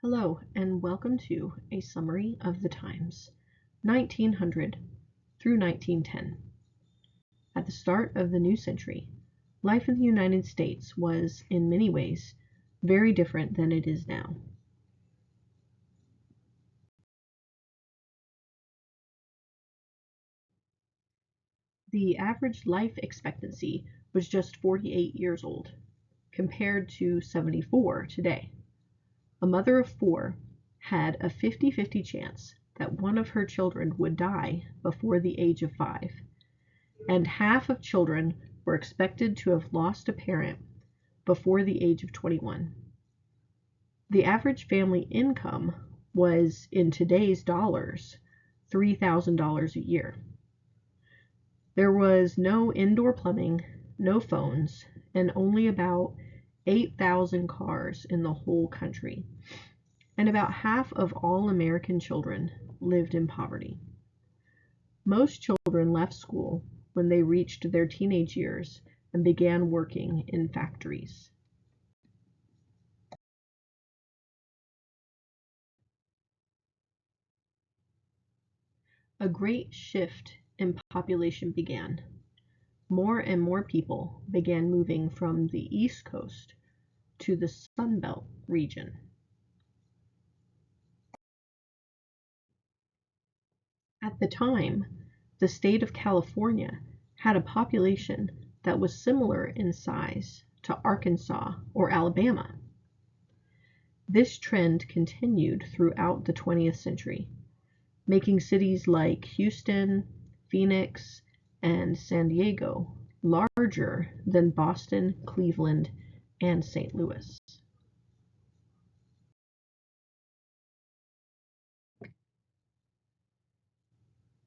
Hello, and welcome to a summary of the times, 1900 through 1910. At the start of the new century, life in the United States was, in many ways, very different than it is now. The average life expectancy was just 48 years old, compared to 74 today. A mother of four had a 50-50 chance that one of her children would die before the age of 5, and half of children were expected to have lost a parent before the age of 21. The average family income was, in today's dollars, $3,000 a year. There was no indoor plumbing, no phones, and only about 8,000 cars in the whole country, and about half of all American children lived in poverty. Most children left school when they reached their teenage years and began working in factories. A great shift in population began. More and more people began moving from the East Coast to the Sun Belt region. At the time, the state of California had a population that was similar in size to Arkansas or Alabama. This trend continued throughout the 20th century, making cities like Houston, Phoenix, and San Diego larger than Boston, Cleveland, and St. Louis.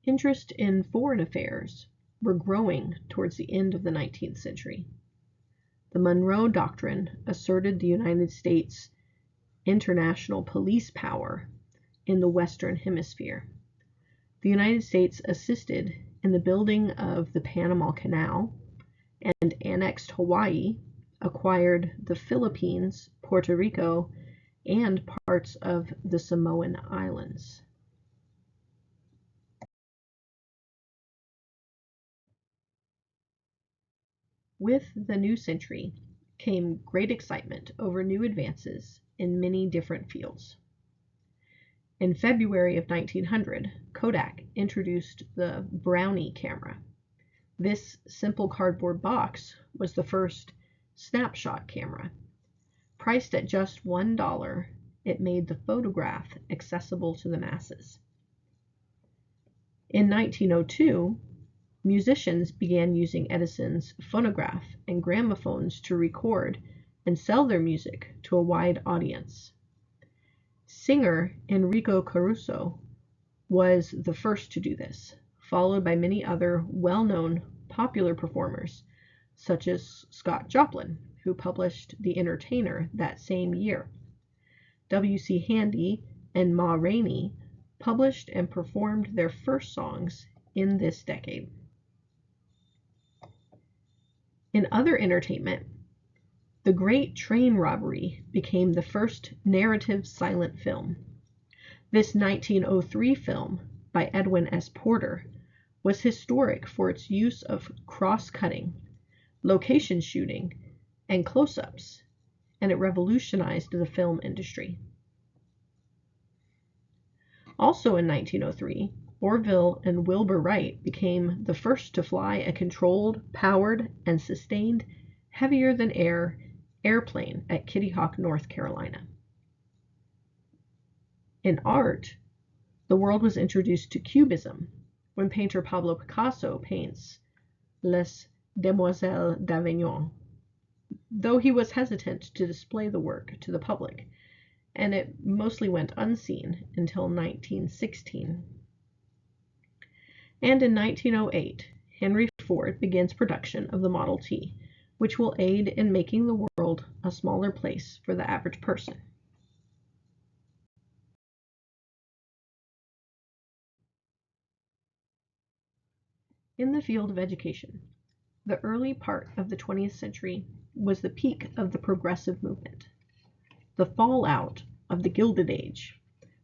Interest in foreign affairs were growing towards the end of the 19th century. The Monroe Doctrine asserted the United States' international police power in the Western Hemisphere. The United States assisted in the building of the Panama Canal and annexed Hawaii, acquired the Philippines, Puerto Rico, and parts of the Samoan Islands. With the new century came great excitement over new advances in many different fields. In February of 1900, Kodak introduced the Brownie camera. This simple cardboard box was the first snapshot camera. Priced at just $1, it made the photograph accessible to the masses. In 1902, musicians began using Edison's phonograph and gramophones to record and sell their music to a wide audience. Singer Enrico Caruso was the first to do this, followed by many other well-known popular performers, such as Scott Joplin, who published The Entertainer that same year. W.C. Handy and Ma Rainey published and performed their first songs in this decade. In other entertainment, The Great Train Robbery became the first narrative silent film. This 1903 film by Edwin S. Porter was historic for its use of cross-cutting, location shooting, and close-ups, and it revolutionized the film industry. Also in 1903, Orville and Wilbur Wright became the first to fly a controlled, powered, and sustained heavier-than-air airplane at Kitty Hawk, North Carolina. In art, the world was introduced to Cubism when painter Pablo Picasso paints Les Demoiselles d'Avignon, though he was hesitant to display the work to the public, and it mostly went unseen until 1916. And in 1908, Henry Ford begins production of the Model T, which will aid in making the world a smaller place for the average person. In the field of education, the early part of the 20th century was the peak of the progressive movement. The fallout of the Gilded Age,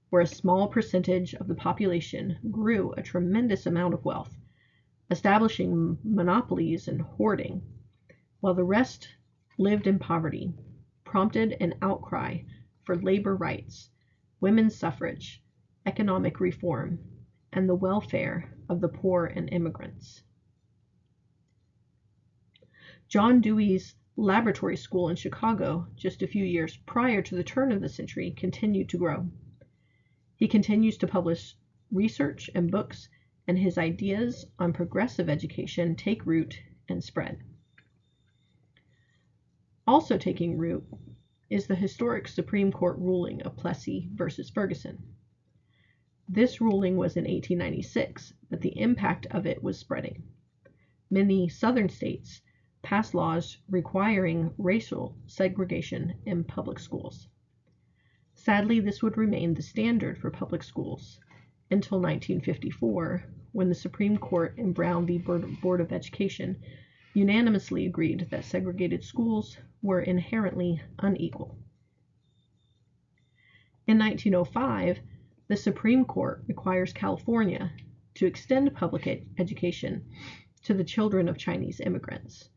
where a small percentage of the population grew a tremendous amount of wealth, establishing monopolies and hoarding, while the rest lived in poverty, prompted an outcry for labor rights, women's suffrage, economic reform, and the welfare of the poor and immigrants. John Dewey's laboratory school in Chicago, just a few years prior to the turn of the century, continued to grow. He continues to publish research and books, and his ideas on progressive education take root and spread. Also taking root is the historic Supreme Court ruling of Plessy versus Ferguson. This ruling was in 1896, but the impact of it was spreading. Many southern states passed laws requiring racial segregation in public schools. Sadly, this would remain the standard for public schools until 1954, when the Supreme Court in Brown v. Board of Education unanimously agreed that segregated schools were inherently unequal. In 1905, the Supreme Court requires California to extend public education to the children of Chinese immigrants,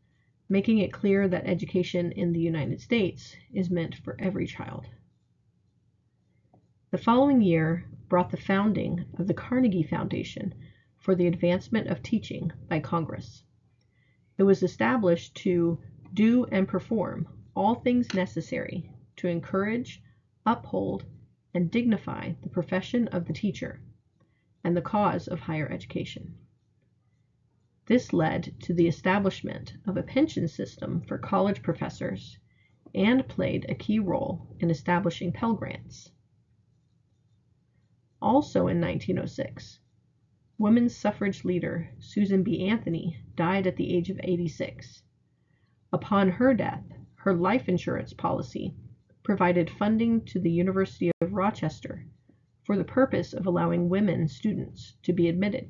making it clear that education in the United States is meant for every child. The following year brought the founding of the Carnegie Foundation for the Advancement of Teaching by Congress. It was established to do and perform all things necessary to encourage, uphold, and dignify the profession of the teacher and the cause of higher education. This led to the establishment of a pension system for college professors and played a key role in establishing Pell Grants. Also in 1906, women's suffrage leader Susan B. Anthony died at the age of 86. Upon her death, her life insurance policy provided funding to the University of Rochester for the purpose of allowing women students to be admitted.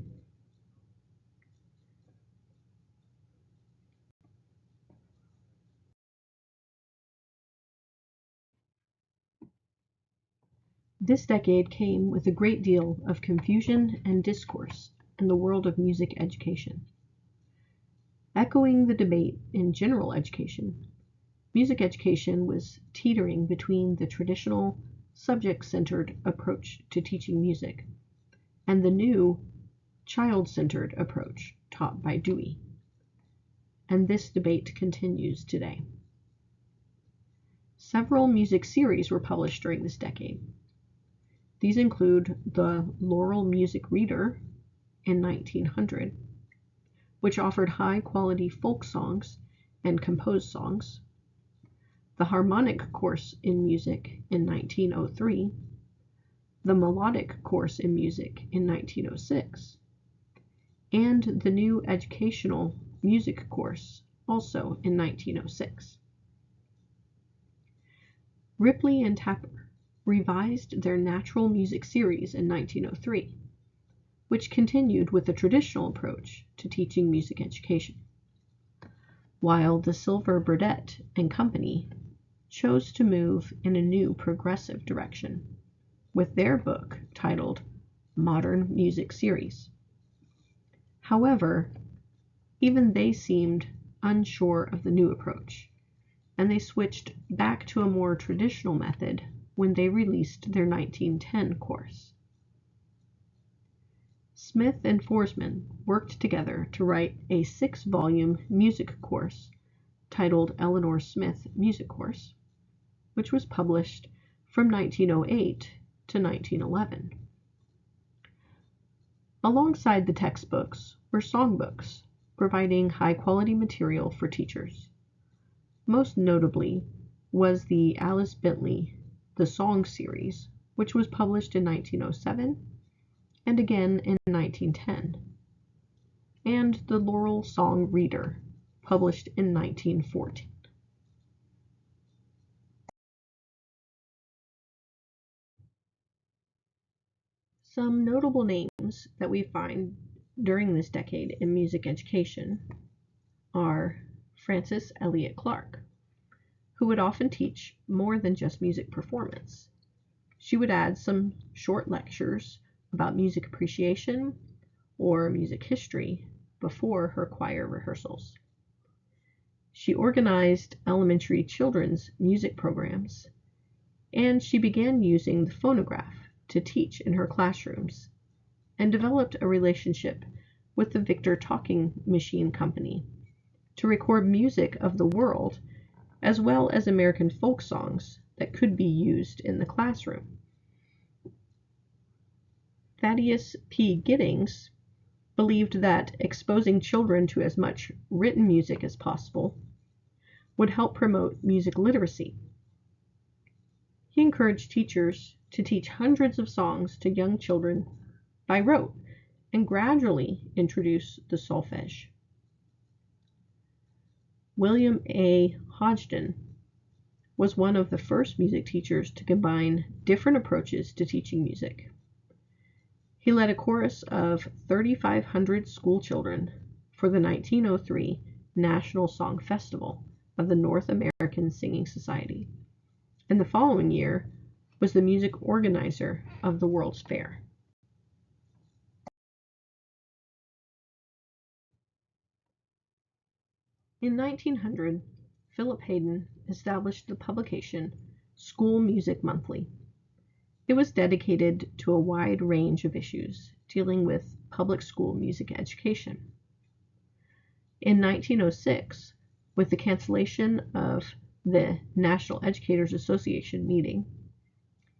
This decade came with a great deal of confusion and discourse in the world of music education. Echoing the debate in general education, music education was teetering between the traditional subject-centered approach to teaching music and the new child-centered approach taught by Dewey. And this debate continues today. Several music series were published during this decade. These include the Laurel Music Reader in 1900, which offered high-quality folk songs and composed songs, the Harmonic Course in Music in 1903, the Melodic Course in Music in 1906, and the new Educational Music Course, also in 1906. Ripley and Tapper revised their Natural Music series in 1903, which continued with the traditional approach to teaching music education, while the Silver Burdett and Company chose to move in a new progressive direction with their book titled Modern Music Series. However, even they seemed unsure of the new approach, and they switched back to a more traditional method when they released their 1910 course. Smith and Forsman worked together to write a 6-volume music course titled Eleanor Smith Music Course, which was published from 1908 to 1911. Alongside the textbooks were songbooks, providing high-quality material for teachers. Most notably was the Alice Bentley The Song series, which was published in 1907 and again in 1910, and the Laurel Song Reader, published in 1914. Some notable names that we find during this decade in music education are Francis Eliot Clark, who would often teach more than just music performance. She would add some short lectures about music appreciation or music history before her choir rehearsals. She organized elementary children's music programs, and she began using the phonograph to teach in her classrooms and developed a relationship with the Victor Talking Machine Company to record music of the world as well as American folk songs that could be used in the classroom. Thaddeus P. Giddings believed that exposing children to as much written music as possible would help promote music literacy. He encouraged teachers to teach hundreds of songs to young children by rote and gradually introduce the solfege. William A. Hodgson was one of the first music teachers to combine different approaches to teaching music. He led a chorus of 3,500 school children for the 1903 National Song Festival of the North American Singing Society, and the following year was the music organizer of the World's Fair. In 1900, Philip Hayden established the publication School Music Monthly. It was dedicated to a wide range of issues dealing with public school music education. In 1906, with the cancellation of the National Educators Association meeting,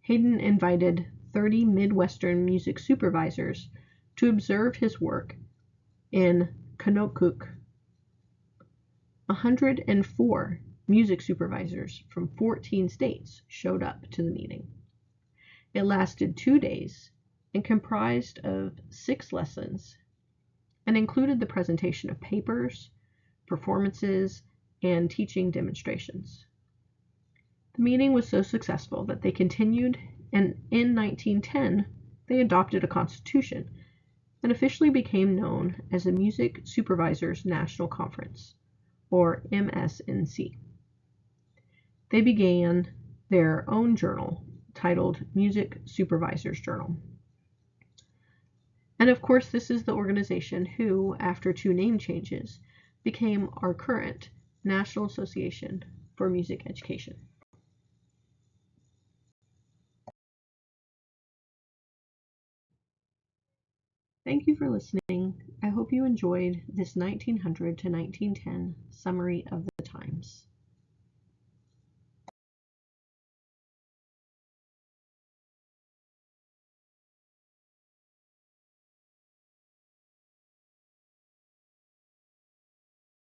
Hayden invited 30 Midwestern music supervisors to observe his work in Kanokuk. 104 music supervisors from 14 states showed up to the meeting. It lasted 2 days and comprised of 6 lessons and included the presentation of papers, performances, and teaching demonstrations. The meeting was so successful that they continued, and in 1910 they adopted a constitution and officially became known as the Music Supervisors National Conference, or MSNC. They began their own journal titled Music Supervisors Journal. And of course, this is the organization who, after 2 name changes, became our current National Association for Music Education. Thank you for listening. I hope you enjoyed this 1900 to 1910 summary of the times.